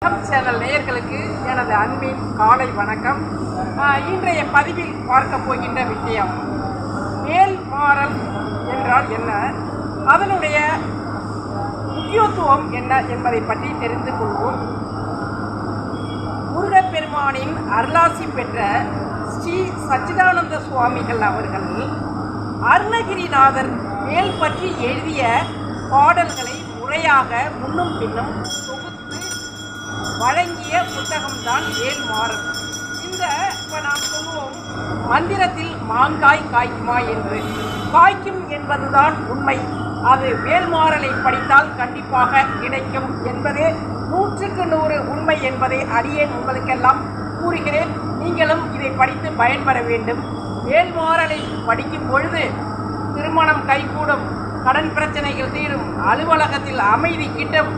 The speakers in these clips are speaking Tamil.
சேனல் நேயர்களுக்கு எனது அன்பின் காலை வணக்கம். இன்றைய பதிவில் பார்க்க போகின்ற விஷயம் வேல்மாறல் என்றால் என்ன, அதனுடைய முக்கியத்துவம் என்ன என்பதை பற்றி தெரிந்து கொள்வோம். முருகப்பெருமானின் அருளாசி பெற்ற ஸ்ரீ சச்சிதானந்த சுவாமிகள் அவர்கள் அருணகிரிநாதர் வேல் பற்றி எழுதிய பாடல்களை முறையாக முன்னும் பின்னும் வழங்கிய புத்தகம்தான் வேல்மாறல். இப்போ நாம் சொல்லுவோம் மந்திரத்தில் மாங்காய் காய்க்குமா என்று. காய்க்கும் என்பதுதான் உண்மை. அது வேல்மாறலை படித்தால் கண்டிப்பாக கிடைக்கும் என்பதே 100க்கு 100 உண்மை என்பதை அடியேன் உங்களுக்கெல்லாம் கூறுகிறேன். நீங்களும் இதை படித்து பயன்பெற வேண்டும். வேல்மாறலை படிக்கும் பொழுது திருமணம் கைகூடும், கடன் பிரச்சனைகள் தீரும், அலுவலகத்தில் அமைதி கிட்டும்.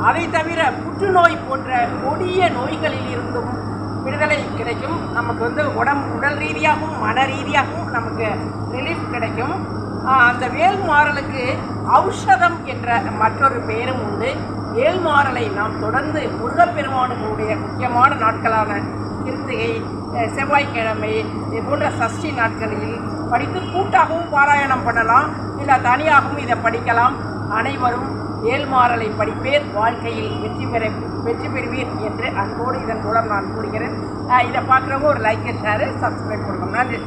அதை தவிர புற்றுநோய் போன்ற கொடிய நோய்களில் இருந்தும் விடுதலை கிடைக்கும். நமக்கு உடல் ரீதியாகவும் மன ரீதியாகவும் நமக்கு ரிலீஃப் கிடைக்கும். அந்த வேல்மாறலுக்கு ஔஷதம் என்ற மற்றொரு பெயரும் உண்டு. வேல்மாறலை நாம் தொடர்ந்து முருகப்பெருமானுடைய முக்கியமான நாட்களான கிருத்திகை, செவ்வாய்க்கிழமை போன்ற சஷ்டி நாட்களில் படித்து கூட்டாகவும் பாராயணம் பண்ணலாம், இல்லை தனியாகவும் இதை படிக்கலாம். அனைவரும் வேல்மாறலை படிப்பேர், வாழ்க்கையில் வெற்றி பெறுவீர் என்று அன்போடு இதன் மூலம் நான் கூறுகிறேன். இதை பார்க்குறவங்க ஒரு லைக், ஷேர், சப்ஸ்கிரைப் பண்ணணும். நன்றி.